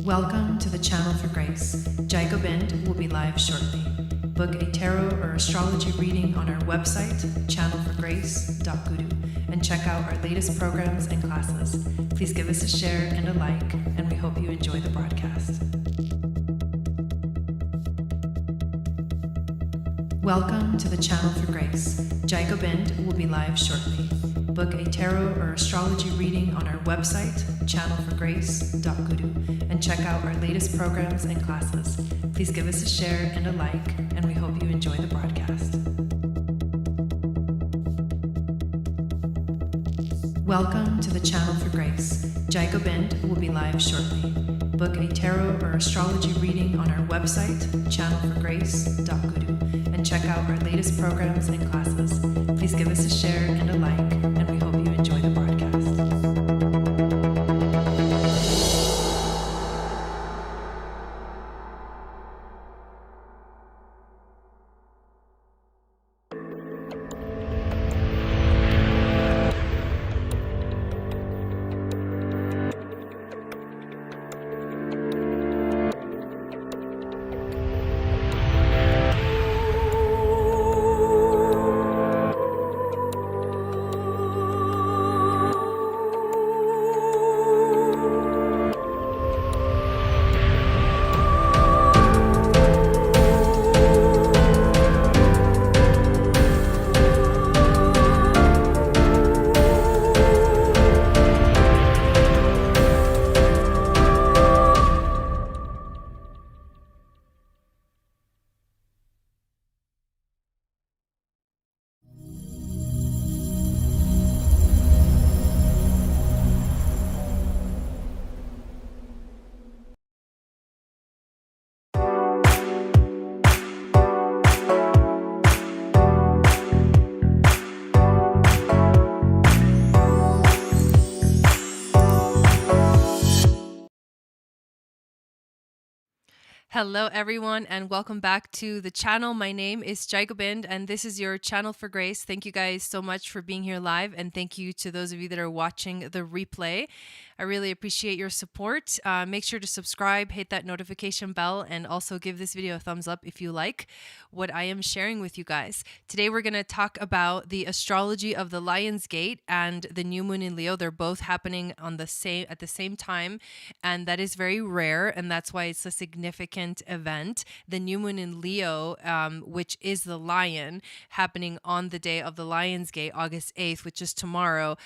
Welcome to the Channel for Grace. Gobind will be live shortly. Book a tarot or astrology reading on our website, channelforgrace.guru, and check out our latest programs and classes. Please give us a share and a like, and we hope you enjoy the broadcast. Welcome to the Channel for Grace. Gobind will be live shortly. Book a tarot or astrology reading on our website, channelforgrace.guru, and check out our latest programs and classes. Please give us a share and a like, and we hope you enjoy the broadcast. Welcome to the Channel for Grace. Gobind will be live shortly. Book a tarot or astrology reading on our website, channelforgrace.guru, and check out our latest programs and classes. Please give us a share and a like, and we hope you enjoy the broadcast. Hello everyone, and welcome back to the channel. My name is Gobind, and this is your Channel for Grace. Thank you guys so much for being here live, and thank you to those of you that are watching the replay. I really appreciate your support. Make sure to subscribe, hit that notification bell, and also give this video a thumbs up if you like what I am sharing with you guys. Today we're going to talk about the astrology of the Lion's Gate and the new moon in Leo. They're both happening on the same at the same time, and that is very rare, and that's why it's a significant event. The new moon in Leo, which is the lion, happening on the day of the Lion's Gate, August 8th, which is tomorrow,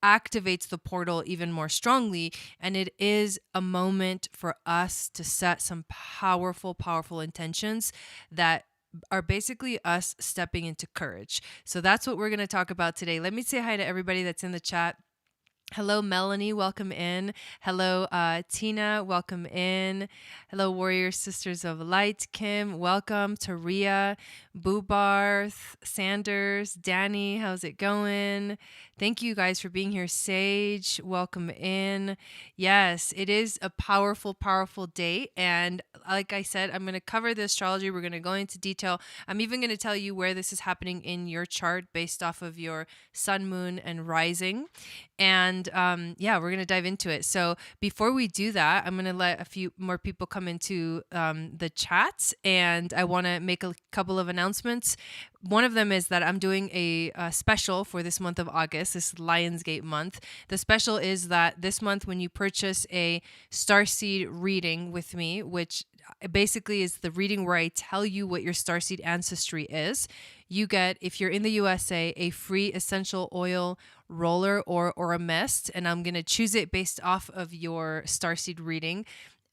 activates the portal even more strongly, and it is a moment for us to set some powerful intentions that are basically us stepping into courage. So that's what we're going to talk about today. Let me say hi to everybody that's in the chat. Hello, Melanie, welcome in. Hello, Tina, welcome in. Hello, Warrior Sisters of Light. Kim, welcome. Taria, Boobarth, Sanders, Danny, how's it going? Thank you guys for being here. Sage, welcome in. Yes, it is a powerful day. And like I said, I'm going to cover the astrology. We're going to go into detail. I'm even going to tell you where this is happening in your chart based off of your sun, moon, and rising. And yeah, we're going to dive into it. So before we do that, I'm going to let a few more people come into the chat, and I want to make a couple of announcements. One of them is that I'm doing a special for this month of August, this Lionsgate month. The special is that this month, when you purchase a Starseed reading with me, which basically is the reading where I tell you what your Starseed ancestry is, you get, if you're in the USA, a free essential oil roller or a mist, and I'm going to choose it based off of your Starseed reading.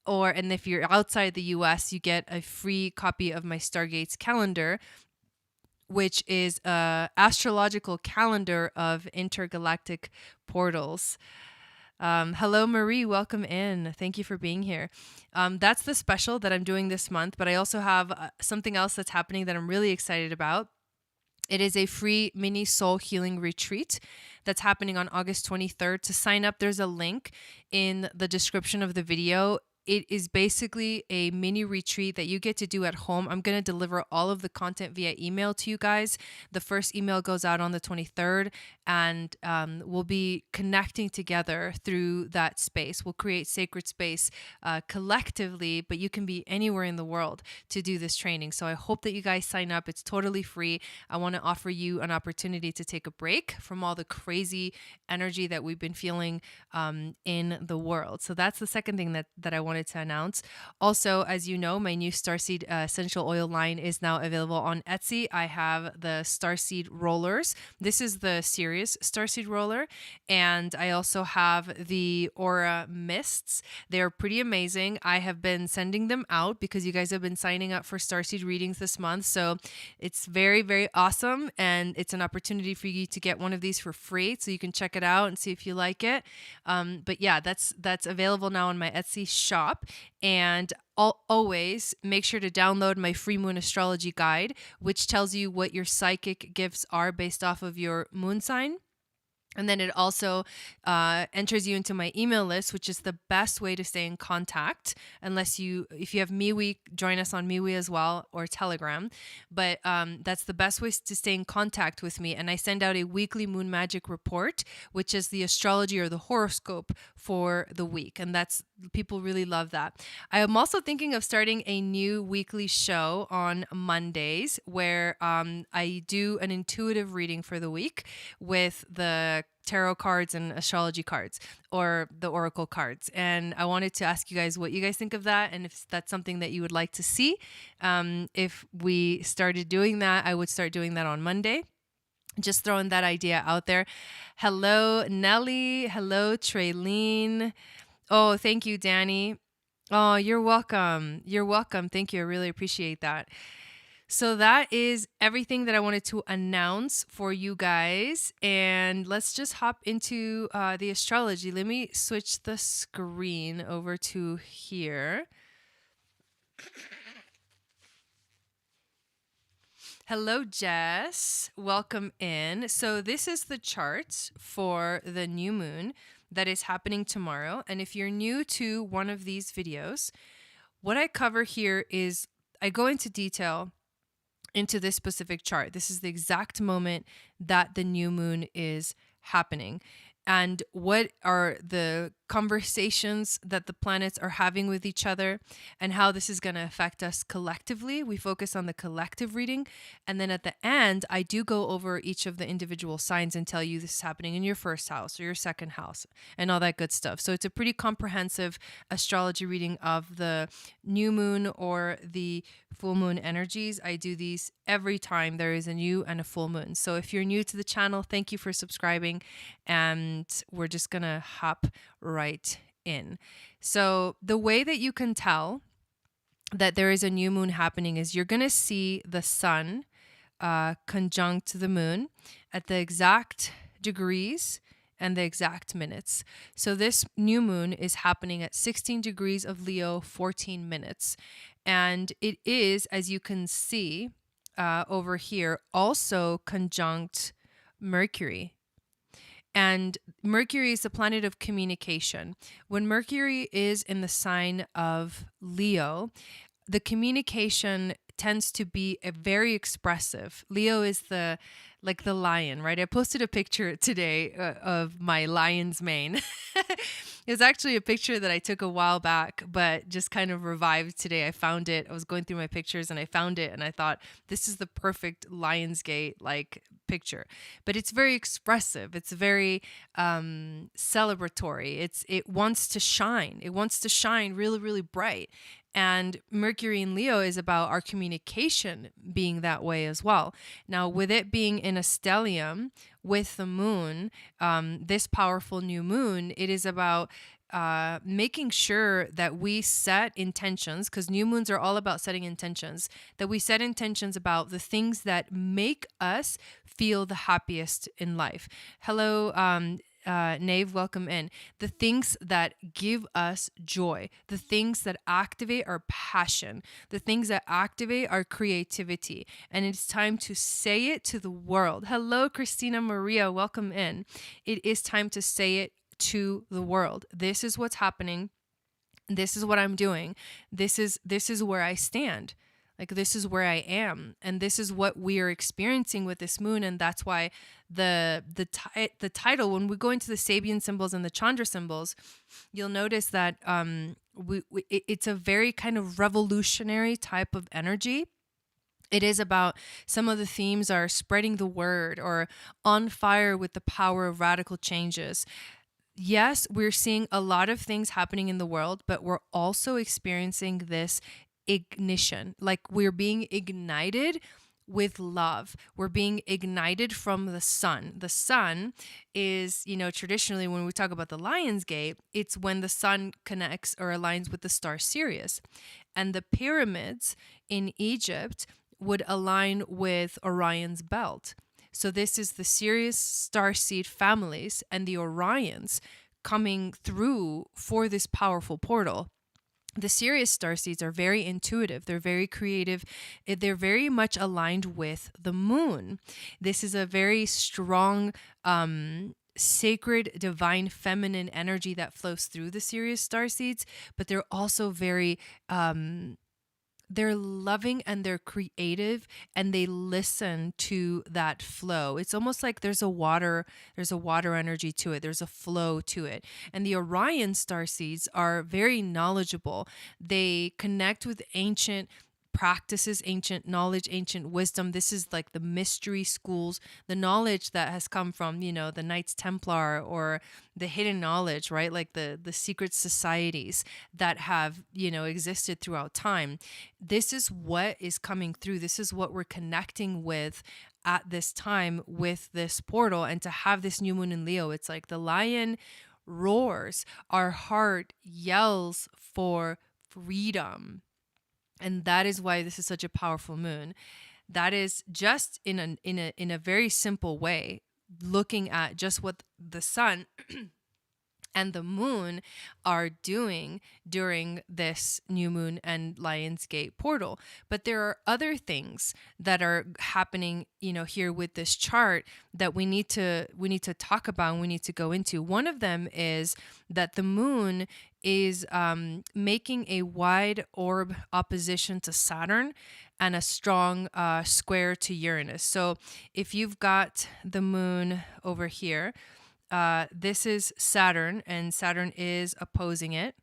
And if you're outside the US, you get a free copy of my Stargates calendar, which is a astrological calendar of intergalactic portals. Hello, Marie. Welcome in. Thank you for being here. That's the special that I'm doing this month, but I also have something else that's happening that I'm really excited about. It is a free mini soul healing retreat that's happening on August 23rd. To sign up, there's a link in the description of the video. it is basically a mini retreat that you get to do at home. I'm going to deliver all of the content via email to you guys. The first email goes out on the 23rd, and we'll be connecting together through that space. We'll create sacred space collectively, but you can be anywhere in the world to do this training. So I hope that you guys sign up. It's totally free. I want to offer you an opportunity to take a break from all the crazy energy that we've been feeling in the world. So that's the second thing that I wanted to announce. Also, as you know, my new Starseed essential oil line is now available on Etsy. I have the Starseed rollers. This is the serious Starseed roller. And I also have the Aura mists. They're pretty amazing. I have been sending them out because you guys have been signing up for Starseed readings this month. So it's very, very awesome. And it's an opportunity for you to get one of these for free. So you can check it out and see if you like it. But yeah, that's available now on my Etsy shop. And always make sure to download my free moon astrology guide, which tells you what your psychic gifts are based off of your moon sign. And then it also enters you into my email list, which is the best way to stay in contact. If you have MeWe, join us on MeWe as well, or Telegram. But that's the best way to stay in contact with me. And I send out a weekly moon magic report, which is the astrology or the horoscope for the week. And people really love that. I am also thinking of starting a new weekly show on Mondays where I do an intuitive reading for the week with the tarot cards and astrology cards, or the oracle cards. And I wanted to ask you guys what you guys think of that, and if that's something that you would like to see. If we started doing that, I would start doing that on Monday. Just throwing that idea out there. Hello, Nelly. Hello, Traylene. Oh, thank you, Danny. Oh, you're welcome. You're welcome. Thank you. I really appreciate that. So that is everything that I wanted to announce for you guys. And let's just hop into the astrology. Let me switch the screen over to here. Hello, Jess. Welcome in. So this is the chart for the new moon that is happening tomorrow. And if you're new to one of these videos, what I cover here is I go into detail into this specific chart. This is the exact moment that the new moon is happening. And what are the conversations that the planets are having with each other, and how this is going to affect us collectively. We focus on the collective reading. And then at the end, I do go over each of the individual signs and tell you this is happening in your first house or your second house and all that good stuff. So it's a pretty comprehensive astrology reading of the new moon or the full moon energies. I do these every time there is a new and a full moon. So if you're new to the channel, thank you for subscribing. And we're just going to hop right in. So the way that you can tell that there is a new moon happening is you're going to see the sun conjunct the moon at the exact degrees and the exact minutes. So this new moon is happening at 16 degrees of Leo, 14 minutes. And it is, as you can see over here, also conjunct Mercury. And Mercury is the planet of communication. When Mercury is in the sign of Leo, the communication tends to be very expressive. Leo is the lion, right? I posted a picture today of my lion's mane. It's actually a picture that I took a while back, but just kind of revived today. I found it. I was going through my pictures and I found it, and I thought this is the perfect Lionsgate picture. But it's very expressive. It's very celebratory. It wants to shine. It wants to shine really, really bright. And Mercury in Leo is about our communication being that way as well. Now, with it being in a stellium with the moon, this powerful new moon, it is about making sure that we set intentions, because new moons are all about setting intentions, that we set intentions about the things that make us feel the happiest in life. Hello, Nave, welcome in. The things that give us joy, the things that activate our passion, the things that activate our creativity. And it's time to say it to the world. Hello, Christina Maria, welcome in. It is time to say it to the world. This is what's happening This is what I'm doing. This is where I stand. Like, this is where I am, and this is what we are experiencing with this moon. And that's why the title, when we go into the Sabian symbols and the chandra symbols, you'll notice that it's a very kind of revolutionary type of energy. It is about, some of the themes are spreading the word, or on fire with the power of radical changes. Yes, we're seeing a lot of things happening in the world, but we're also experiencing this ignition. Like, we're being ignited with love. We're being ignited from the sun. The sun is, traditionally when we talk about the Lion's Gate, it's when the sun connects or aligns with the star Sirius. And the pyramids in Egypt would align with Orion's belt. So this is the Sirius Starseed families and the Orions coming through for this powerful portal. The Sirius starseeds are very intuitive. They're very creative. They're very much aligned with the moon. This is a very strong, sacred, divine, feminine energy that flows through the Sirius starseeds, but they're also very, they're loving and they're creative, and they listen to that flow. It's almost like there's a water energy to it. There's a flow to it. And the Orion starseeds are very knowledgeable. They connect with ancient practices, ancient knowledge, ancient wisdom. This is like the mystery schools, the knowledge that has come from, the Knights Templar, or the hidden knowledge, right? Like the secret societies that have, existed throughout time. This is what is coming through. This is what we're connecting with at this time with this portal. And to have this new moon in Leo, it's like the lion roars, our heart yells for freedom. And that is why this is such a powerful moon. That is just in a very simple way, looking at just what the sun and the moon are doing during this new moon and Lion's Gate portal. But there are other things that are happening, here with this chart that we need to talk about and we need to go into. One of them is that the moon is making a wide orb opposition to Saturn and a strong square to Uranus. So if you've got the moon over here, this is Saturn, and Saturn is opposing it.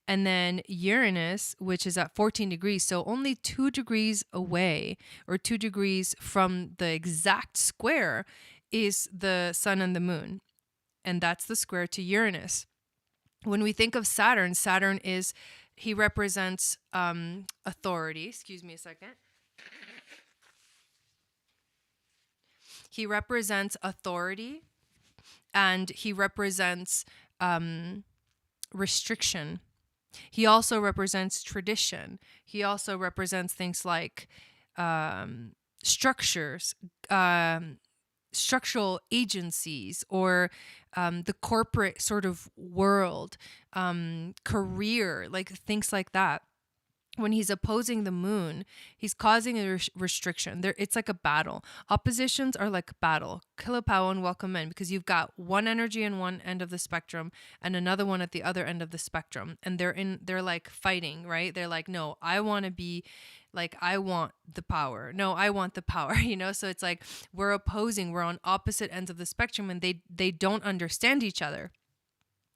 And then Uranus, which is at 14 degrees, so only 2 degrees away, or 2 degrees from the exact square, is the sun and the moon. And that's the square to Uranus. When we think of Saturn, he represents authority. Excuse me a second. He represents authority, and he represents restriction. He also represents tradition. He also represents things like structures, structural agencies, or the corporate sort of world, career, like things like that. When he's opposing the moon, he's causing a restriction. It's like a battle. Oppositions are like battle. Kilopao and welcome in, because you've got one energy in one end of the spectrum and another one at the other end of the spectrum, and they're like fighting, right? They're like, no, I want to be like, I want the power. No, I want the power, So it's like we're opposing. We're on opposite ends of the spectrum, and they don't understand each other.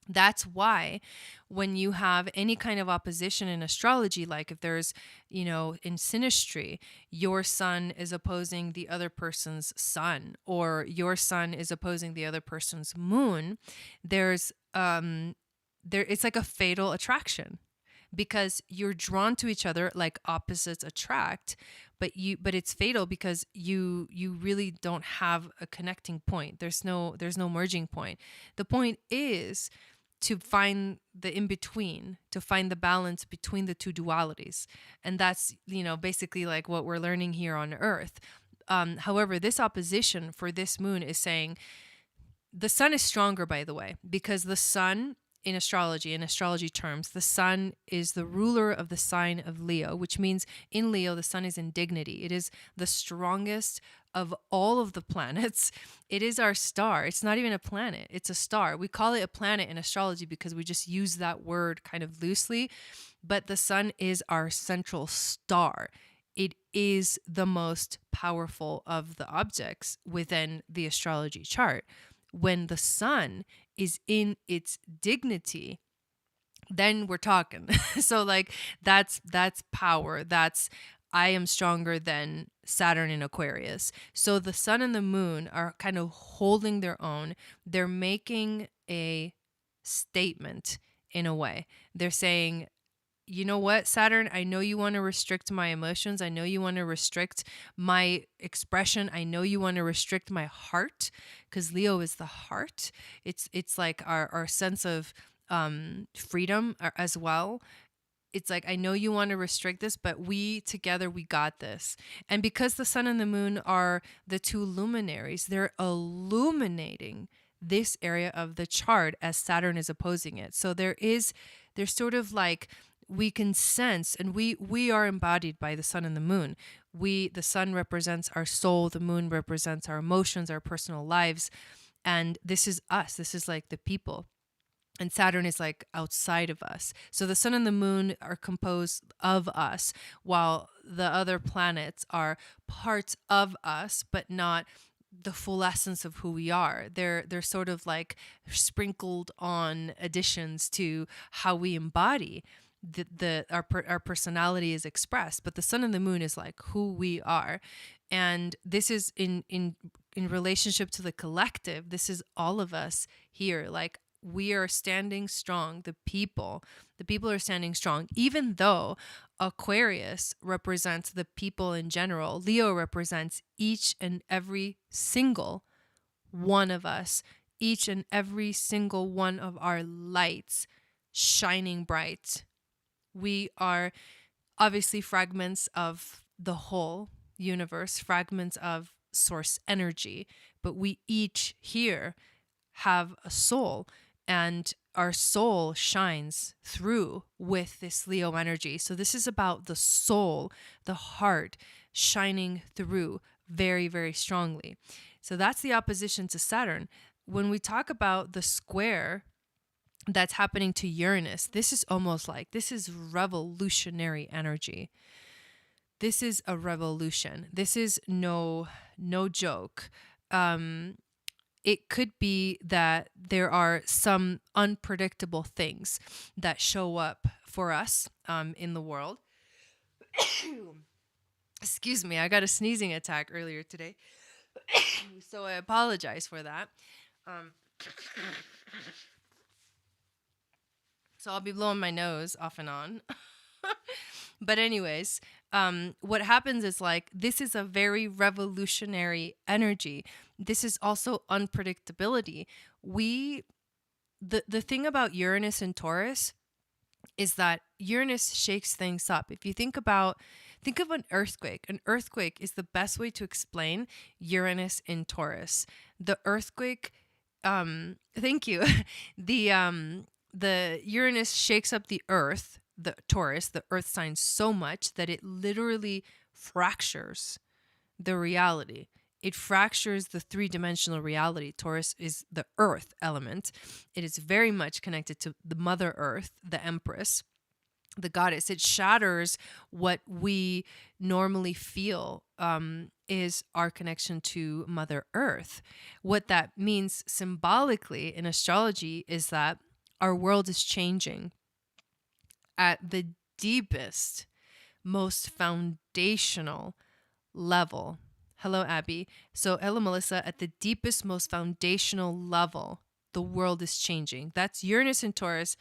That's why when you have any kind of opposition in astrology, like if there's, in synastry, your sun is opposing the other person's sun, or your sun is opposing the other person's moon, it's like a fatal attraction, because you're drawn to each other like opposites attract, but it's fatal because you really don't have a connecting point. There's no merging point. The point is to find the in-between, to find the balance between the two dualities. And that's, basically like what we're learning here on Earth. However, this opposition for this moon is saying the sun is stronger, by the way, because the sun in astrology terms, the sun is the ruler of the sign of Leo, which means in Leo, the sun is in dignity. It is the strongest of all of the planets. It is our star. It's not even a planet, it's a star. We call it a planet in astrology because we just use that word kind of loosely, but the sun is our central star. It is the most powerful of the objects within the astrology chart. When the sun is in its dignity, then we're talking. So like that's power. That's I am stronger than Saturn in Aquarius. So the sun and the moon are kind of holding their own. They're making a statement in a way. They're saying, you know what, Saturn, I know you want to restrict my emotions. I know you want to restrict my expression. I know you want to restrict my heart, because Leo is the heart. It's like our sense of freedom as well. It's like, I know you want to restrict this, but we together, we got this. And because the sun and the moon are the two luminaries, they're illuminating this area of the chart as Saturn is opposing it. So there's sort of like, we can sense, and we are embodied by the sun and the moon. The sun represents our soul, the moon represents our emotions, our personal lives. And this is us. This is like the people. And Saturn is like outside of us. So the sun and the moon are composed of us, while the other planets are parts of us, but not the full essence of who we are. They're sort of like sprinkled on additions to how we embody our personality is expressed. But the sun and the moon is like who we are. And this is in relationship to the collective. This is all of us here. Like, we are standing strong. The people are standing strong, even though Aquarius represents the people in general. Leo represents each and every single one of us, each and every single one of our lights shining bright. We are obviously fragments of the whole universe, fragments of source energy, but we each here have a soul. And our soul shines through with this Leo energy. So this is about the soul, the heart shining through very, very strongly. So that's the opposition to Saturn. When we talk about the square that's happening to Uranus, this is almost like, this is revolutionary energy. This is a revolution. This is no joke. It could be that there are some unpredictable things that show up for us in the world. Excuse me, I got a sneezing attack earlier today, so I apologize for that. So I'll be blowing my nose off and on. But anyways, what happens is, like, this is a very revolutionary energy. This is also unpredictability. The thing about Uranus and Taurus is that Uranus shakes things up. If you think of an earthquake. An earthquake is the best way to explain Uranus in Taurus. The earthquake, thank you. The Uranus shakes up the earth, the Taurus, the earth sign, so much that it literally fractures the reality. It fractures the three-dimensional reality. Taurus is the earth element. It is very much connected to the Mother Earth, the Empress, the goddess. It shatters what we normally feel is our connection to Mother Earth. What that means symbolically in astrology is that our world is changing at the deepest, most foundational level. Hello, Abby. So, hello, Melissa. At the deepest, most foundational level, the world is changing. That's Uranus and Taurus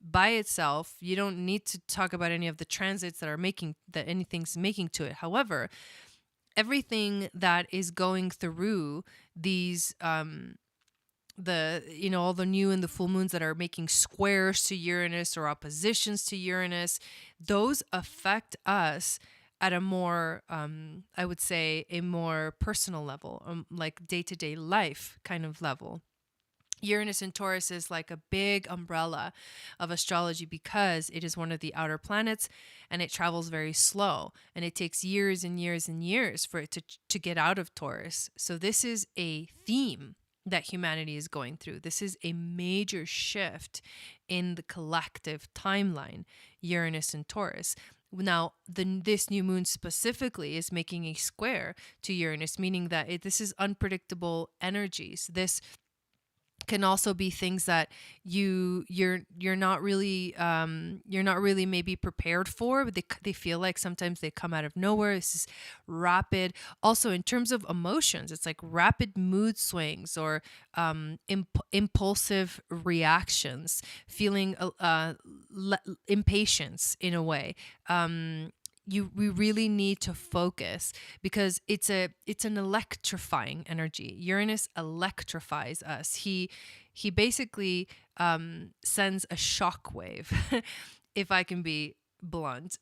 by itself. You don't need to talk about any of the transits that anything's making to it. However, everything that is going through these all the new and the full moons that are making squares to Uranus or oppositions to Uranus, those affect us at a more, I would say, a more personal level, like day-to-day life kind of level. Uranus in Taurus is like a big umbrella of astrology because it is one of the outer planets and it travels very slow, and it takes years and years and years for it to get out of Taurus. So this is a theme that humanity is going through. This is a major shift in the collective timeline, Uranus and Taurus. Now, this new moon specifically is making a square to Uranus, meaning that this is unpredictable energies. This can also be things that you're not really maybe prepared for, but they feel like sometimes they come out of nowhere. This is rapid. Also, in terms of emotions, it's like rapid mood swings or impulsive reactions, feeling impatience in a way. We really need to focus because it's an electrifying energy. Uranus electrifies us. He basically sends a shock wave, if I can be blunt.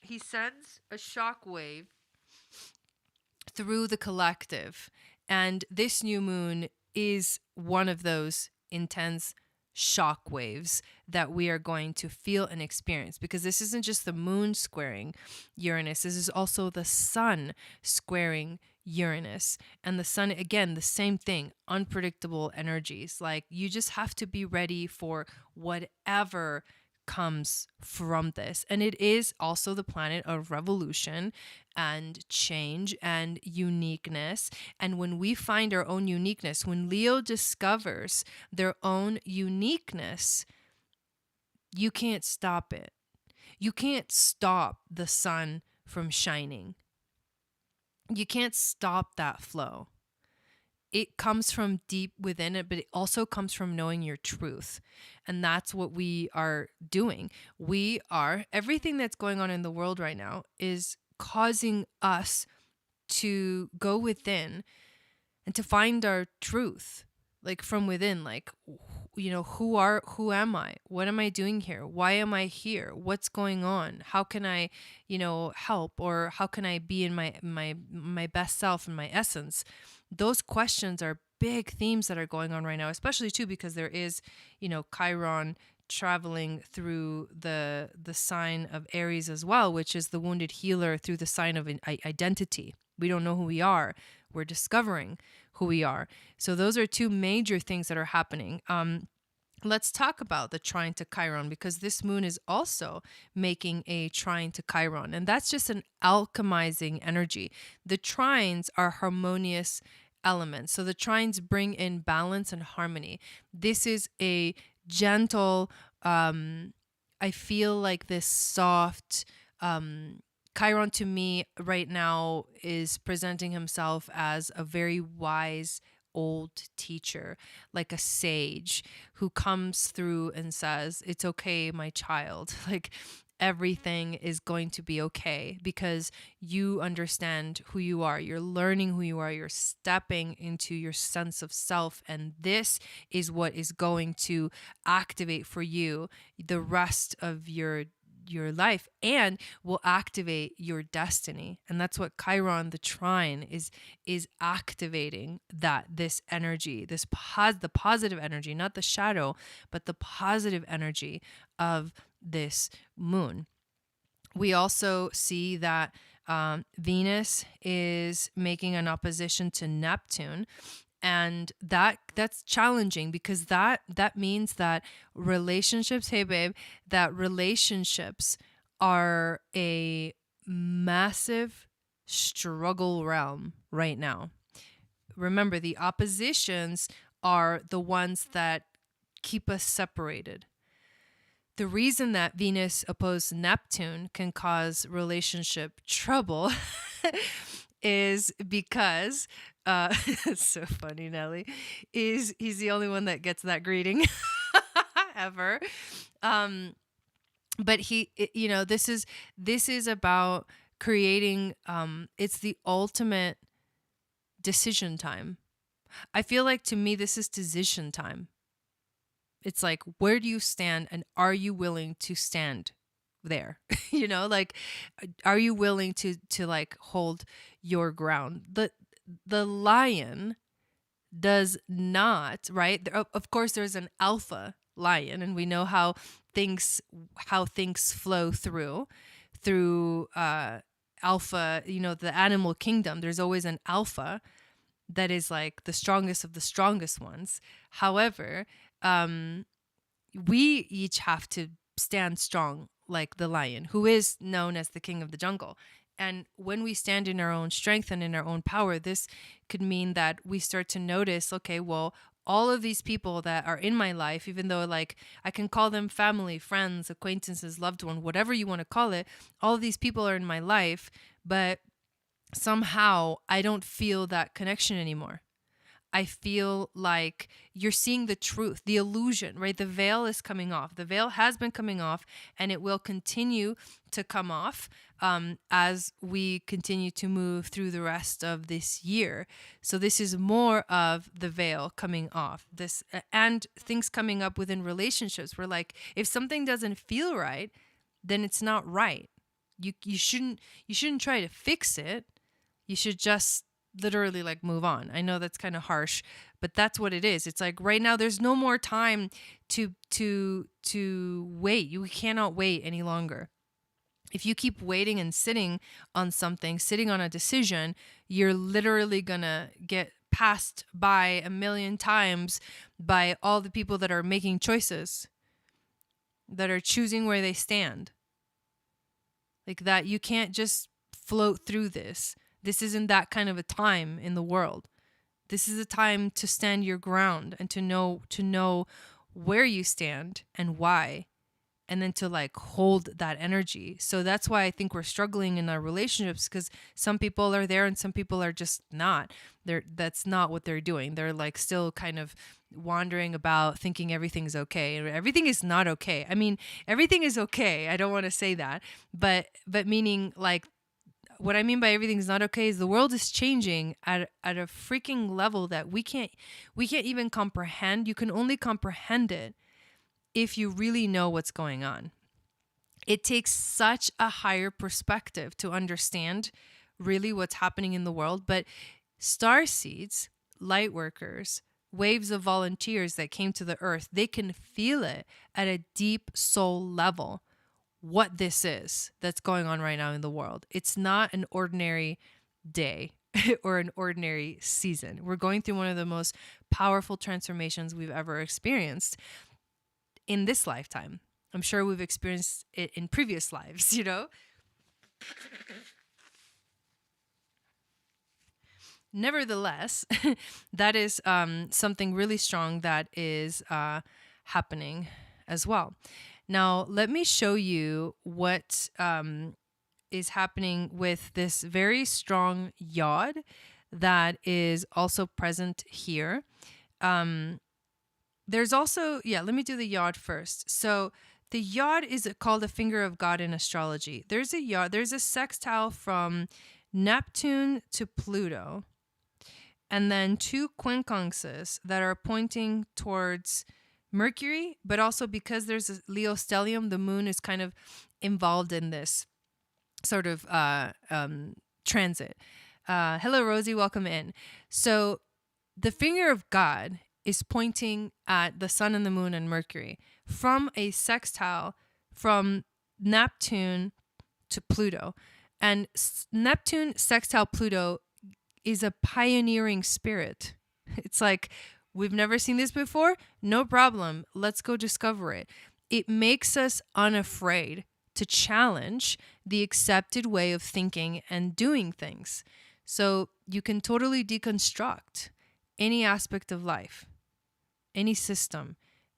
He sends a shock wave through the collective, and this new moon is one of those intense shock waves that we are going to feel and experience, because this isn't just the moon squaring Uranus, this is also the sun squaring Uranus. And the sun, again, the same thing, unpredictable energies. Like, you just have to be ready for whatever comes from this. And it is also the planet of revolution and change and uniqueness. And when we find our own uniqueness, when Leo discovers their own uniqueness, you can't stop it. You can't stop the sun from shining. You can't stop that flow. It comes from deep within it, but it also comes from knowing your truth. And that's what we are doing. Everything that's going on in the world right now is causing us to go within and to find our truth, like from within, like, who am I? What am I doing here? Why am I here? What's going on? How can I, help? Or how can I be in my best self and my essence? Those questions are big themes that are going on right now, especially too because there is, Chiron traveling through the sign of Aries as well, which is the wounded healer through the sign of identity. We don't know who we are. We're discovering who we are. So those are two major things that are happening. Let's talk about the trine to Chiron, because this moon is also making a trine to Chiron, and that's just an alchemizing energy. The trines are harmonious elements. So the trines bring in balance and harmony. This is a gentle, I feel like this soft, Chiron to me right now is presenting himself as a very wise old teacher, like a sage who comes through and says, "It's okay, my child. Like, everything is going to be okay because you understand who you are. You're learning who you are. You're stepping into your sense of self. And this is what is going to activate for you the rest of your life and will activate your destiny." And that's what Chiron, the trine, is activating, this energy, the positive energy, not the shadow, but the positive energy of this moon. We also see that Venus is making an opposition to Neptune. And that's challenging because that means that relationships, hey babe, that relationships are a massive struggle realm right now. Remember, the oppositions are the ones that keep us separated. The reason that Venus opposed Neptune can cause relationship trouble is because it's so funny, Nelly, he's the only one that gets that greeting ever. But this is about creating, it's the ultimate decision time. I feel like, to me, this is decision time. It's like, where do you stand, and are you willing to stand there? Like, are you willing to like hold your ground? The lion does not, right? Of course, there's an alpha lion, and we know how things flow through alpha. You know, the animal kingdom. There's always an alpha that is like the strongest of the strongest ones. However, we each have to stand strong like the lion, who is known as the king of the jungle. And when we stand in our own strength and in our own power, this could mean that we start to notice, okay, well, all of these people that are in my life, even though like I can call them family, friends, acquaintances, loved one, whatever you want to call it, all of these people are in my life, but somehow I don't feel that connection anymore. I feel like you're seeing the truth, the illusion, right? The veil is coming off. The veil has been coming off, and it will continue to come off as we continue to move through the rest of this year. So this is more of the veil coming off. This and things coming up within relationships where, like, if something doesn't feel right, then it's not right. You shouldn't try to fix it. You should just literally like move on. I know that's kind of harsh, but that's what it is. It's like right now there's no more time to wait. You cannot wait any longer. If you keep waiting and sitting on something, sitting on a decision, you're literally gonna get passed by a million times by all the people that are making choices, that are choosing where they stand. Like that, you can't just float through this. This isn't that kind of a time in the world. This is a time to stand your ground and to know where you stand and why, and then to like hold that energy. So that's why I think we're struggling in our relationships, because some people are there and some people are just not. That's not what they're doing. They're like still kind of wandering about thinking everything's okay. Everything is not okay. I mean, everything is okay. I don't want to say that, but meaning like, what I mean by everything's not okay is the world is changing at a freaking level that we can't even comprehend. You can only comprehend it if you really know what's going on. It takes such a higher perspective to understand really what's happening in the world. But starseeds, light workers, waves of volunteers that came to the earth, they can feel it at a deep soul level. What this is that's going on right now in the world. It's not an ordinary day or an ordinary season. We're going through one of the most powerful transformations we've ever experienced in this lifetime. I'm sure we've experienced it in previous lives, you know? Nevertheless, that is something really strong that is happening as well. Now, let me show you what is happening with this very strong yod that is also present here. There's also, let me do the yod first. So the yod is called a finger of God in astrology. There's a yod, there's a sextile from Neptune to Pluto, and then two quincunxes that are pointing towards Mercury, but also because there's a Leo stellium, the moon is kind of involved in this sort of transit. Hello, Rosie, welcome in. So the finger of God is pointing at the sun and the moon and Mercury from a sextile from Neptune to Pluto. And Neptune sextile Pluto is a pioneering spirit. It's like, we've never seen this before? No problem. Let's go discover it. It makes us unafraid to challenge the accepted way of thinking and doing things. So you can totally deconstruct any aspect of life, any system,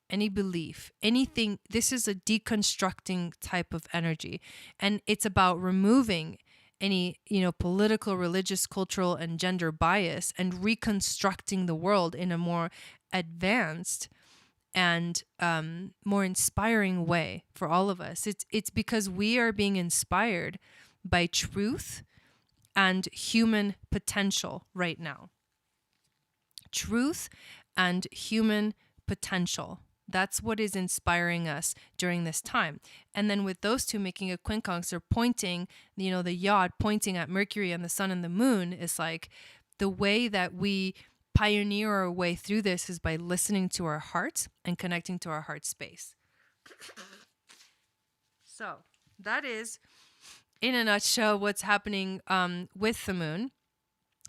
any belief, anything. This is a deconstructing type of energy. And it's about removing any, political, religious, cultural, and gender bias and reconstructing the world in a more advanced and more inspiring way for all of us. It's because we are being inspired by truth and human potential right now. Truth and human potential. That's what is inspiring us during this time. And then with those two making a quincunx, they're pointing, the yod pointing at Mercury and the sun and the moon is like the way that we pioneer our way through this is by listening to our heart and connecting to our heart space. So that is, in a nutshell, what's happening with the moon.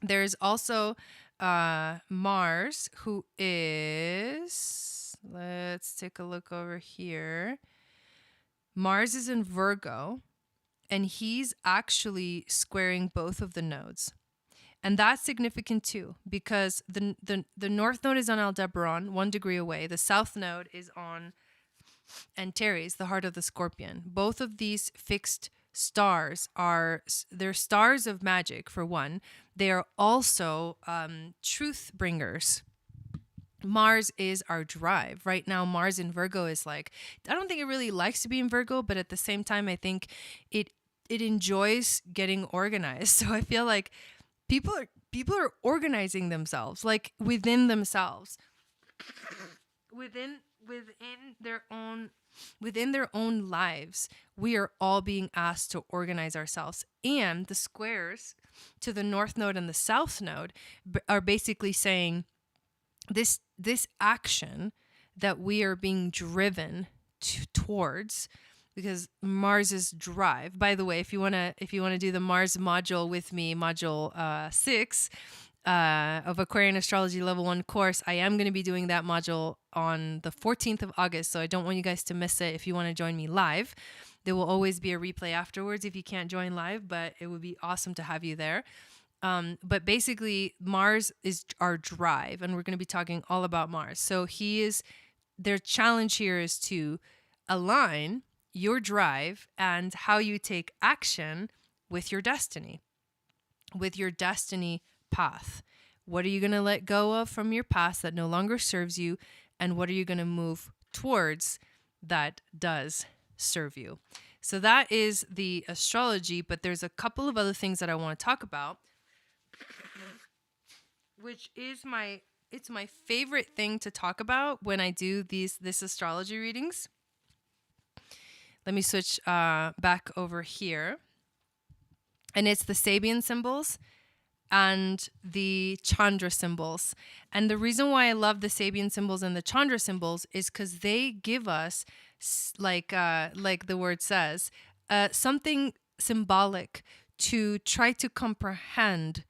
There's also Mars, who is, let's take a look over here. Mars is in Virgo, and he's actually squaring both of the nodes. And that's significant too, because the north node is on Aldebaran, 1 degree away. The south node is on Antares, the heart of the Scorpion. Both of these fixed stars they're stars of magic, for one. They are also truth bringers. Mars is our drive. Right now, Mars in Virgo is like, I don't think it really likes to be in Virgo, but at the same time, I think it enjoys getting organized. So I feel like people are organizing themselves, like within themselves, within their own lives. We are all being asked to organize ourselves, and the squares to the north node and the south node are basically saying this action that we are being driven towards, because Mars is drive. By the way, if you wanna do the Mars module with me, module 6 of Aquarian Astrology Level 1 course, I am going to be doing that module on the 14th of August, so I don't want you guys to miss it. If you want to join me live, there will always be a replay afterwards if you can't join live, but it would be awesome to have you there. But basically, Mars is our drive, and we're going to be talking all about Mars. So their challenge here is to align your drive and how you take action with your destiny path. What are you going to let go of from your past that no longer serves you? And what are you going to move towards that does serve you? So that is the astrology, but there's a couple of other things that I want to talk about, which is my favorite thing to talk about when I do this astrology readings. Let me switch back over here. And it's the Sabian symbols and the chandra symbols. And the reason why I love the Sabian symbols and the chandra symbols is because they give us, like the word says, something symbolic to try to comprehend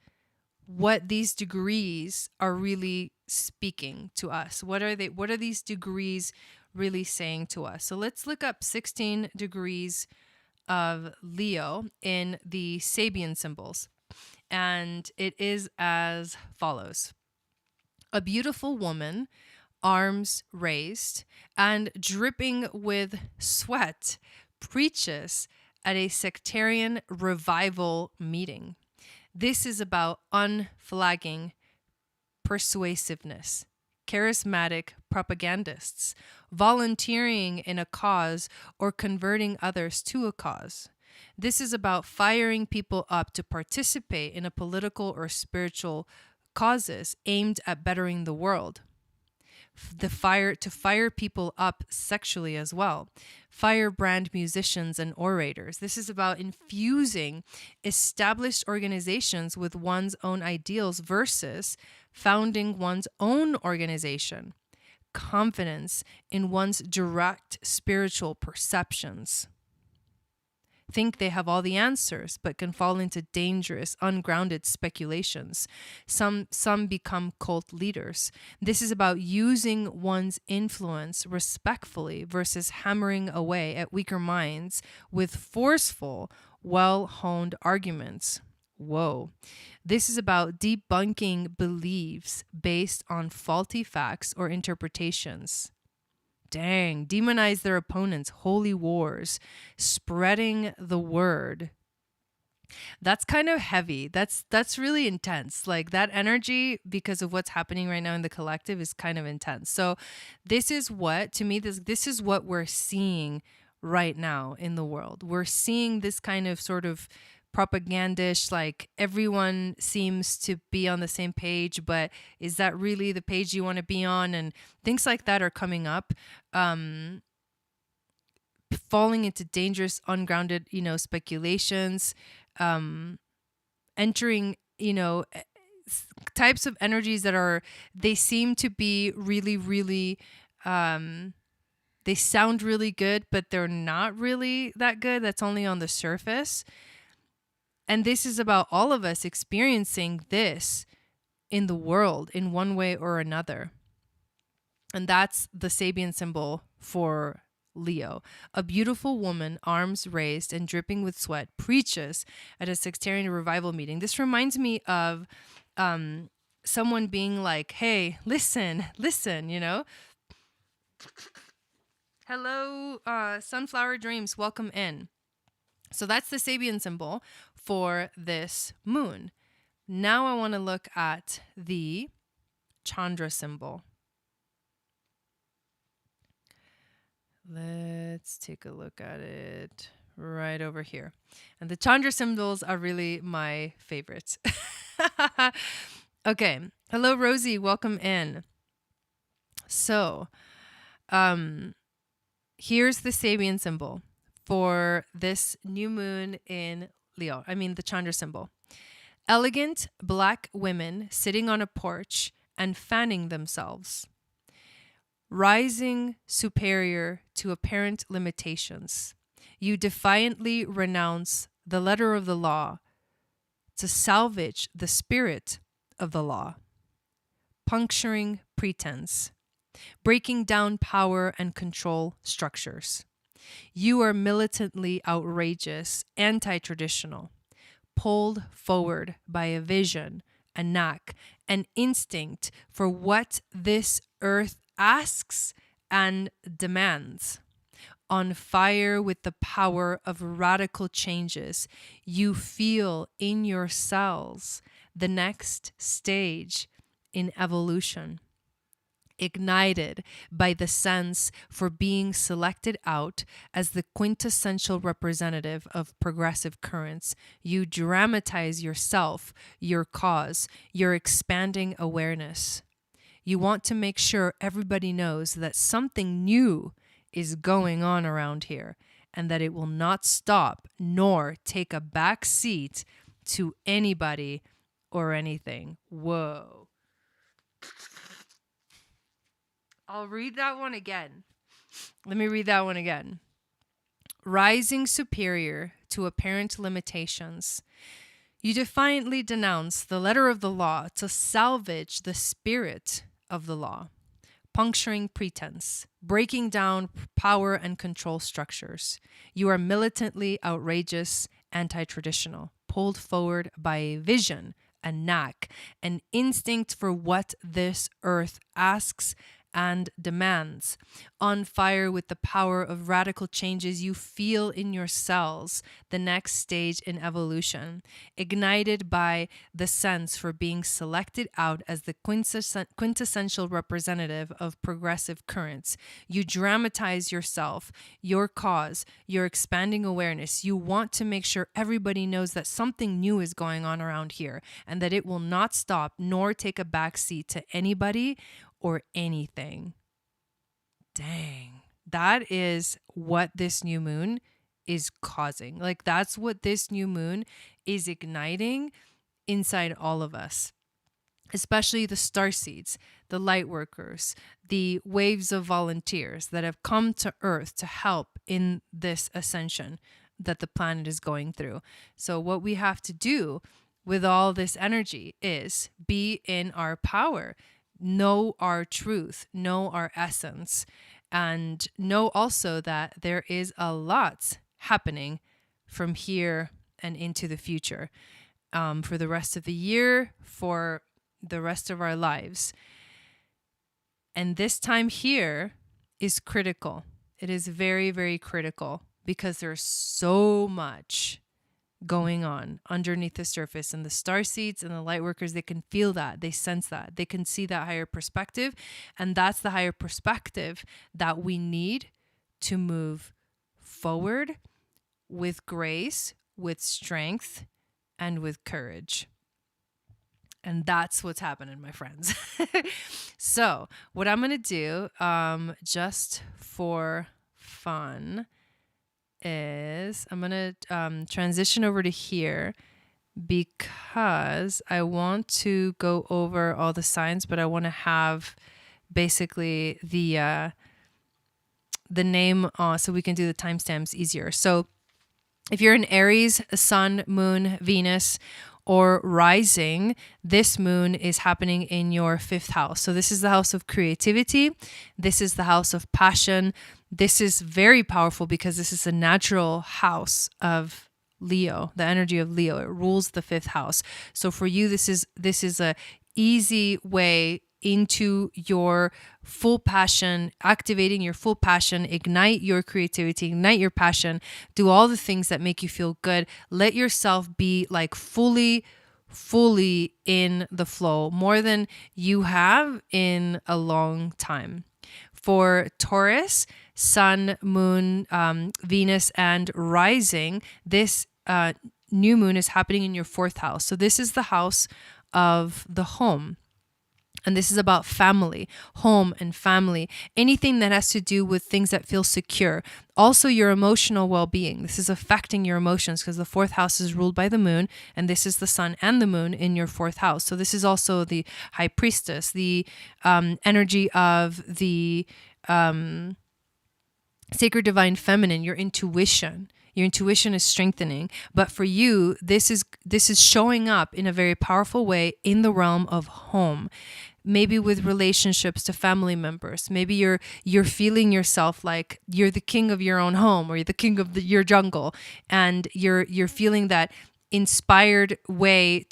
what these degrees are really speaking to us. What are these degrees really saying to us? So let's look up 16 degrees of Leo in the Sabian symbols. And it is as follows. A beautiful woman, arms raised and dripping with sweat, preaches at a sectarian revival meeting. This is about unflagging persuasiveness, charismatic propagandists, volunteering in a cause or converting others to a cause. This is about firing people up to participate in a political or spiritual causes aimed at bettering the world. To fire people up sexually as well. Firebrand musicians and orators. This is about infusing established organizations with one's own ideals versus founding one's own organization. Confidence in one's direct spiritual perceptions. Think they have all the answers, but can fall into dangerous, ungrounded speculations. Some become cult leaders. This is about using one's influence respectfully versus hammering away at weaker minds with forceful, well-honed arguments. Whoa. This is about debunking beliefs based on faulty facts or interpretations. Dang, demonize their opponents, holy wars, spreading the word. That's kind of heavy. That's really intense. Like that energy, because of what's happening right now in the collective, is kind of intense. So this is what, to me, this is what we're seeing right now in the world. We're seeing this kind of sort of propagandish, like everyone seems to be on the same page, but is that really the page you want to be on? And things like that are coming up, falling into dangerous, ungrounded, speculations, entering, types of energies that are, they seem to be really, really, they sound really good, but they're not really that good. That's only on the surface. And this is about all of us experiencing this in the world in one way or another. And that's the Sabian symbol for Leo. A beautiful woman, arms raised and dripping with sweat, preaches at a sectarian revival meeting. This reminds me of someone being like, hey, listen, you know? Hello, Sunflower Dreams, welcome in. So that's the Sabian symbol for this moon. Now I want to look at the chandra symbol. Let's take a look at it right over here. And the chandra symbols are really my favorites. Okay. Hello, Rosie. Welcome in. So, here's the Sabian symbol for this new moon in Leo. I mean, the chandra symbol. Elegant black women sitting on a porch and fanning themselves. Rising superior to apparent limitations, you defiantly renounce the letter of the law to salvage the spirit of the law. Puncturing pretense, breaking down power and control structures. You are militantly outrageous, anti-traditional, pulled forward by a vision, a knack, an instinct for what this earth asks and demands. On fire with the power of radical changes, you feel in your cells the next stage in evolution. Ignited by the sense for being selected out as the quintessential representative of progressive currents, you dramatize yourself, your cause, your expanding awareness. You want to make sure everybody knows that something new is going on around here and that it will not stop nor take a back seat to anybody or anything. Whoa. I'll read that one again. Let me read that one again. Rising superior to apparent limitations, you defiantly denounce the letter of the law to salvage the spirit of the law, puncturing pretense, breaking down power and control structures. You are militantly outrageous, anti-traditional, pulled forward by a vision, a knack, an instinct for what this earth asks and demands. On fire with the power of radical changes you feel in your cells, the next stage in evolution. Ignited by the sense for being selected out as the quintessential representative of progressive currents. You dramatize yourself, your cause, your expanding awareness. You want to make sure everybody knows that something new is going on around here and that it will not stop nor take a backseat to anybody or anything. Dang. That is what this new moon is causing. Like, that's what this new moon is igniting inside all of us, especially the starseeds, the light workers, the waves of volunteers that have come to Earth to help in this ascension that the planet is going through. So what we have to do with all this energy is be in our power, know our truth, know our essence, and know also that there is a lot happening from here and into the future, for the rest of the year, for the rest of our lives. And this time here is critical. It is very, very critical because there's so much going on underneath the surface, and the starseeds and the light workers, they can feel that, they sense that, they can see that higher perspective, and that's the higher perspective that we need to move forward with grace, with strength, and with courage. And that's what's happening, my friends. So what I'm going to do, just for fun, is I'm going to transition over to here because I want to go over all the signs, but I want to have basically the name so we can do the timestamps easier. So if you're in Aries, Sun, Moon, Venus, or rising, this moon is happening in your 5th house. So this is the house of creativity. This is the house of passion. This is very powerful because this is a natural house of Leo, the energy of Leo. It rules the 5th house. So for you, this is a easy way into your full passion, activating your full passion, ignite your creativity, ignite your passion, do all the things that make you feel good. Let yourself be like fully in the flow, more than you have in a long time. For Taurus, Sun, Moon, Venus, and rising, this new moon is happening in your 4th house. So this is the house of the home. And this is about family, home and family, anything that has to do with things that feel secure. Also your emotional well-being. This is affecting your emotions because the 4th house is ruled by the moon, and this is the sun and the moon in your 4th house. So this is also the high priestess, the energy of the sacred divine feminine, your intuition. Your intuition is strengthening. But for you, this is showing up in a very powerful way in the realm of home. Maybe with relationships to family members. Maybe you're feeling yourself like you're the king of your own home, or you're the king of your jungle, and you're feeling that inspired way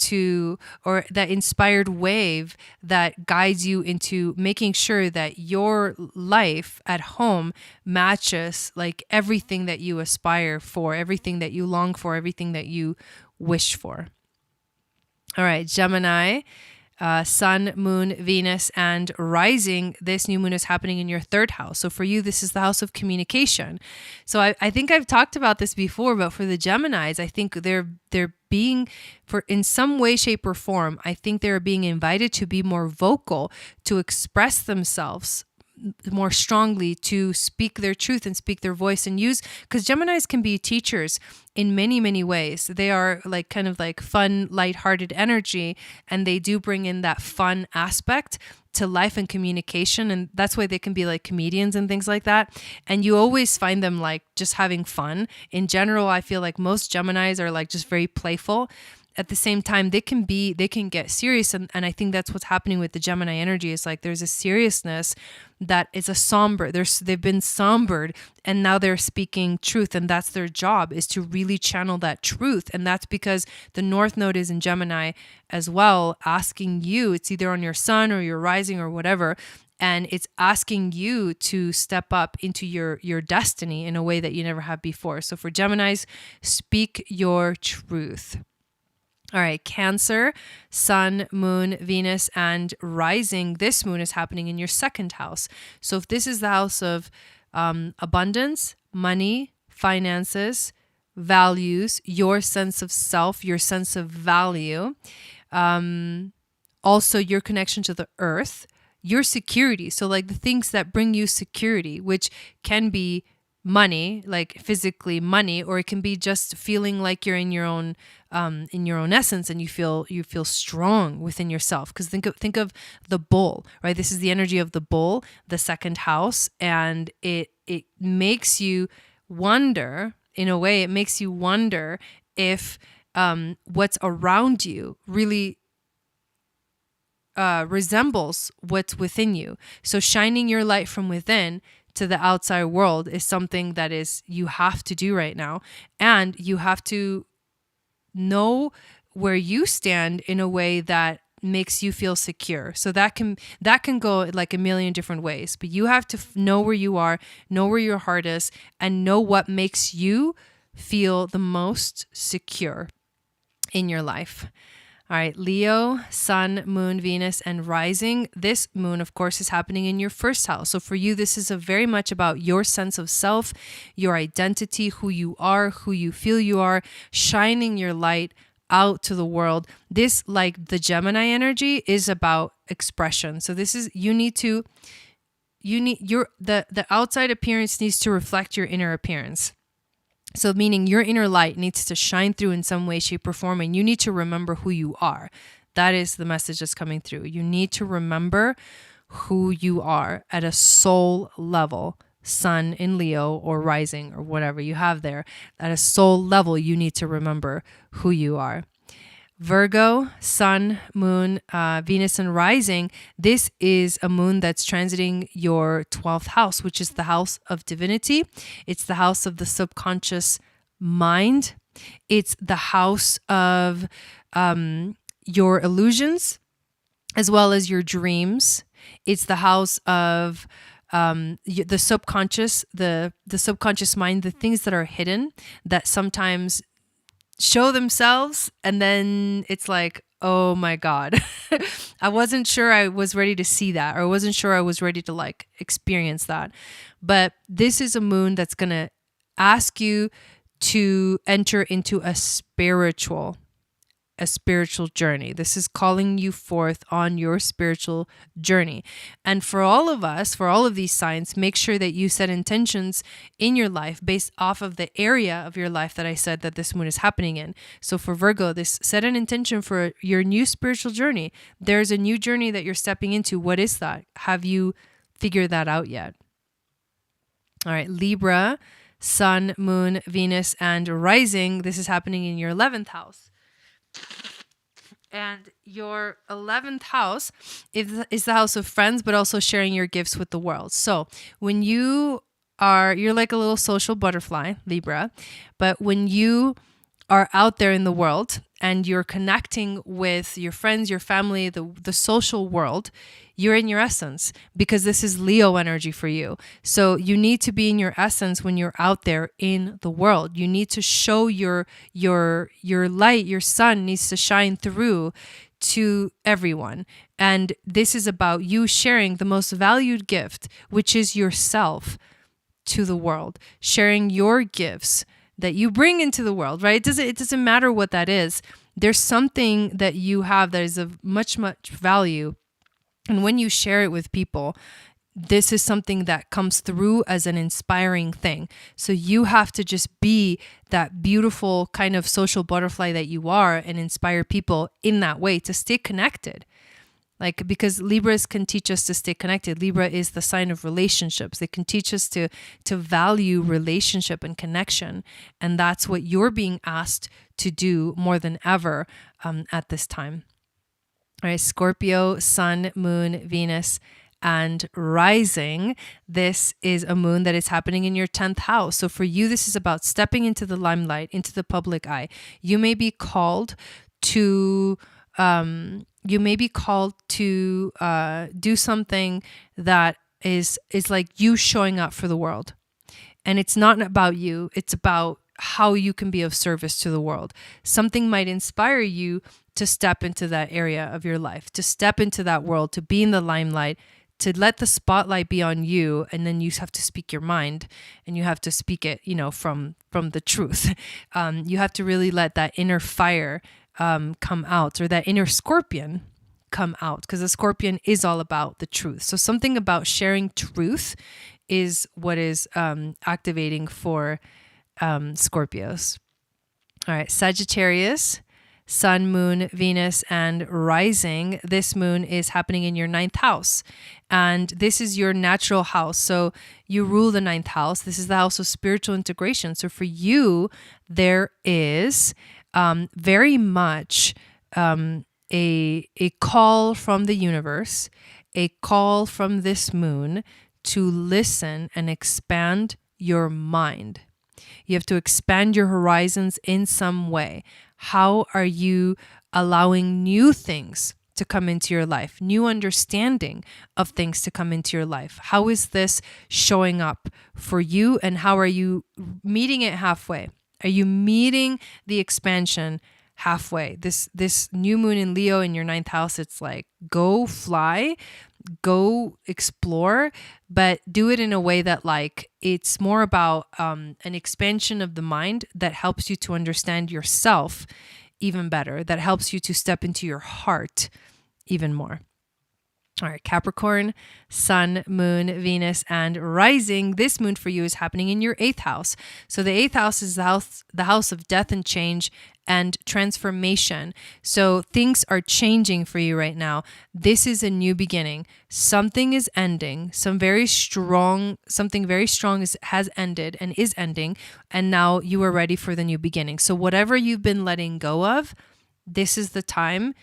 or that inspired wave that guides you into making sure that your life at home matches like everything that you aspire for, everything that you long for, everything that you wish for. All right, Gemini, Sun, Moon, Venus, and rising, this new moon is happening in your 3rd house. So for you, this is the house of communication. So I think I've talked about this before, but for the Geminis, I think they're being, for in some way, shape, or form, I think they're being invited to be more vocal, to express themselves more strongly, to speak their truth and speak their voice and use, because Geminis can be teachers in many, many ways. They are like kind of like fun, lighthearted energy, and they do bring in that fun aspect to life and communication. And that's why they can be like comedians and things like that. And you always find them like just having fun. In general, I feel like most Geminis are like just very playful. At the same time, they can get serious. And I think that's what's happening with the Gemini energy, is like there's a seriousness that is a somber. They've been sombered, and now they're speaking truth. And that's their job, is to really channel that truth. And that's because the North Node is in Gemini as well, asking you, it's either on your sun or your rising or whatever, and it's asking you to step up into your destiny in a way that you never have before. So for Geminis, speak your truth. All right, Cancer, Sun, Moon, Venus, and rising. This moon is happening in your 2nd house. So if this is the house of abundance, money, finances, values, your sense of self, your sense of value, also your connection to the earth, your security. So like the things that bring you security, which can be money, like physically money, or it can be just feeling like you're in your own essence, and you feel strong within yourself. Because think of the bull, right? This is the energy of the bull, the 2nd house, and it makes you wonder, in a way, it makes you wonder if what's around you really resembles what's within you. So shining your light from within to the outside world is something that is you have to do right now, and you have to know where you stand in a way that makes you feel secure. So that can go like a million different ways, but you have to know where you are, know where your heart is, and know what makes you feel the most secure in your life. All right, Leo, Sun, Moon, Venus, and rising. This moon, of course, is happening in your 1st house. So for you, this is very much about your sense of self, your identity, who you are, who you feel you are, shining your light out to the world. This, like the Gemini energy, is about expression. So this is, the outside appearance needs to reflect your inner appearance. So meaning your inner light needs to shine through in some way, shape, or form, and you need to remember who you are. That is the message that's coming through. You need to remember who you are at a soul level, sun in Leo or rising or whatever you have there. At a soul level, you need to remember who you are. Virgo, sun, moon, Venus, and rising. This is a moon that's transiting your 12th house, which is the house of divinity. It's the house of the subconscious mind. It's the house of your illusions as well as your dreams. It's the house of the subconscious, the subconscious mind, the things that are hidden that sometimes show themselves, and then it's like, oh my God, I wasn't sure I was ready to see that, or I wasn't sure I was ready to like experience that. But this is a moon that's going to ask you to enter into a spiritual journey. This is calling you forth on your spiritual journey. And for all of us, for all of these signs, make sure that you set intentions in your life based off of the area of your life that I said that this moon is happening in. So for Virgo, set an intention for your new spiritual journey. There's a new journey that you're stepping into. What is that? Have you figured that out yet? All right, Libra, sun, moon, Venus, and rising. This is happening in your 11th house. And your 11th house is the house of friends, but also sharing your gifts with the world. So when you're like a little social butterfly, Libra, but when you are out there in the world and you're connecting with your friends, your family, the social world, you're in your essence, because this is Leo energy for you. So you need to be in your essence when you're out there in the world. You need to show your light, your sun needs to shine through to everyone. And this is about you sharing the most valued gift, which is yourself, to the world, sharing your gifts that you bring into the world, right? It doesn't matter what that is. There's something that you have that is of much, much value. And when you share it with people, this is something that comes through as an inspiring thing. So you have to just be that beautiful kind of social butterfly that you are and inspire people in that way to stay connected. Like, because Libras can teach us to stay connected. Libra is the sign of relationships. They can teach us to value relationship and connection. And that's what you're being asked to do more than ever at this time. All right, Scorpio, sun, moon, Venus, and rising. This is a moon that is happening in your 10th house. So for you, this is about stepping into the limelight, into the public eye. You may be called to do something that is like you showing up for the world. And it's not about you. It's about how you can be of service to the world. Something might inspire you to step into that area of your life, to step into that world, to be in the limelight, to let the spotlight be on you. And then you have to speak your mind, and you have to speak it, from the truth. You have to really let that inner fire come out, or that inner scorpion come out, because the scorpion is all about the truth. So something about sharing truth is what is activating for Scorpios. All right, Sagittarius, sun, moon, Venus, and rising. This moon is happening in your 9th house. And this is your natural house. So you rule the 9th house. This is the house of spiritual integration. So for you, there is very much a call from the universe, a call from this moon to listen and expand your mind. You have to expand your horizons in some way. How are you allowing new things to come into your life, new understanding of things to come into your life? How is this showing up for you, and how are you meeting it halfway? Are you meeting the expansion halfway? This new moon in Leo in your 9th house, it's like, go fly, go explore, but do it in a way that like it's more about an expansion of the mind that helps you to understand yourself even better, that helps you to step into your heart even more. All right, Capricorn, Sun, Moon, Venus, and rising. This moon for you is happening in your 8th house. So the 8th house is the house of death and change and transformation. So things are changing for you right now. This is a new beginning. Something is ending. Something very strong has ended and is ending. And now you are ready for the new beginning. So whatever you've been letting go of, this is the time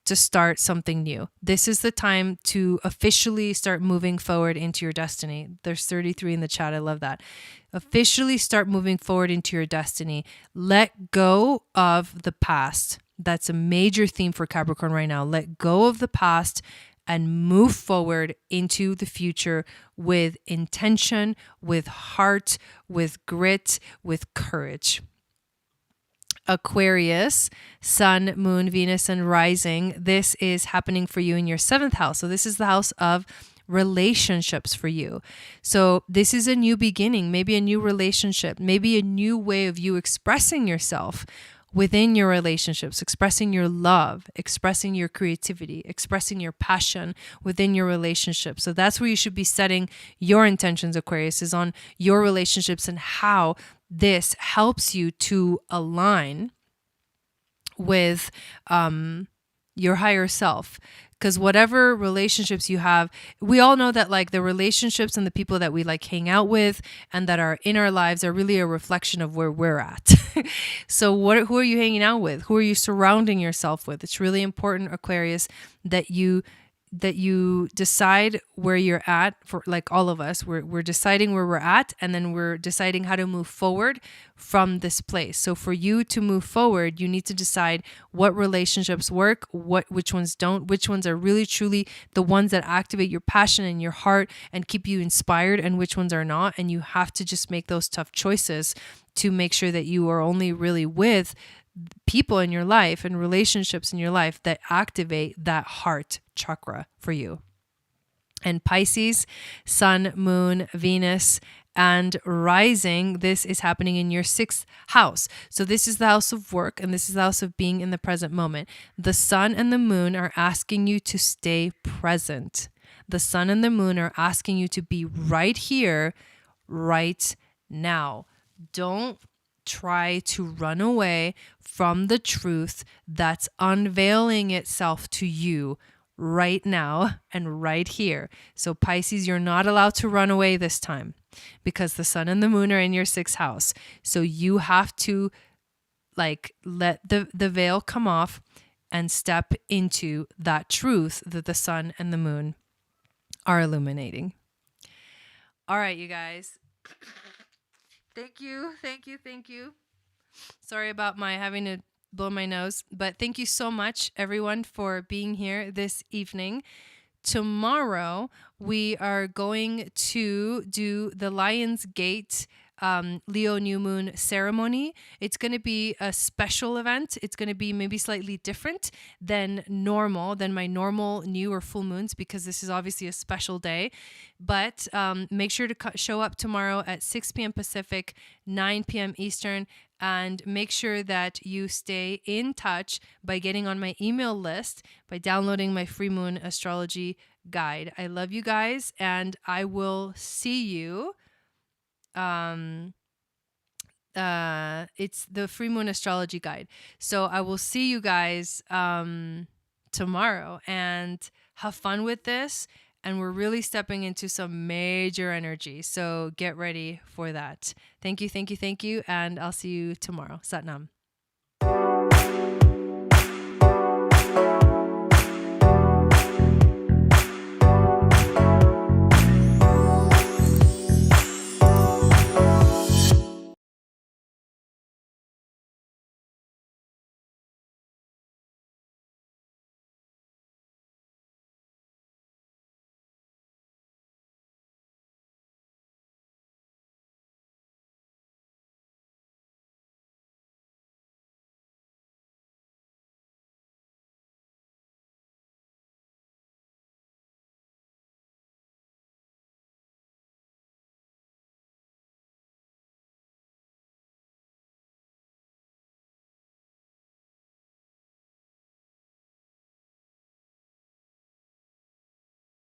to start something new. This is the time to officially start moving forward into your destiny. There's 33 in the chat. I love that. Officially start moving forward into your destiny. Let go of the past. That's a major theme for Capricorn right now. Let go of the past and move forward into the future with intention, with heart, with grit, with courage. Aquarius, Sun, Moon, Venus, and rising. This is happening for you in your 7th house. So this is the house of relationships for you. So this is a new beginning, maybe a new relationship, maybe a new way of you expressing yourself within your relationships, expressing your love, expressing your creativity, expressing your passion within your relationship. So that's where you should be setting your intentions, Aquarius, is on your relationships and how this helps you to align with your higher self. Because whatever relationships you have, we all know that like the relationships and the people that we like hang out with and that are in our lives are really a reflection of where we're at. So who are you hanging out with? Who are you surrounding yourself with? It's really important, Aquarius, that you decide where you're at. For like all of us, we're deciding where we're at, and then we're deciding how to move forward from this place. So for you to move forward, you need to decide what relationships work, which ones don't, which ones are really truly the ones that activate your passion and your heart and keep you inspired, and which ones are not. And you have to just make those tough choices to make sure that you are only really with people in your life and relationships in your life that activate that heart chakra for you. And Pisces, Sun, Moon, Venus, and rising. This is happening in your 6th house. So this is the house of work, and this is the house of being in the present moment. The sun and the moon are asking you to stay present. The sun and the moon are asking you to be right here, right now. Don't try to run away from the truth that's unveiling itself to you right now and right here. So Pisces, you're not allowed to run away this time because the sun and the moon are in your 6th house. So you have to like let the veil come off and step into that truth that the sun and the moon are illuminating. All right, you guys. Thank you. Sorry about my having to blow my nose, but thank you so much, everyone, for being here this evening. Tomorrow, we are going to do the Lion's Gate Leo New Moon ceremony. It's going to be a special event. It's going to be maybe slightly different than my normal new or full moons, because this is obviously a special day. But make sure to show up tomorrow at 6 p.m. Pacific, 9 p.m. Eastern, and make sure that you stay in touch by getting on my email list, by downloading my free moon astrology guide. I love you guys, and I will see you. It's the free moon astrology guide. So I will see you guys tomorrow, and have fun with this. And we're really stepping into some major energy. So get ready for that. Thank you. And I'll see you tomorrow. Sat Nam.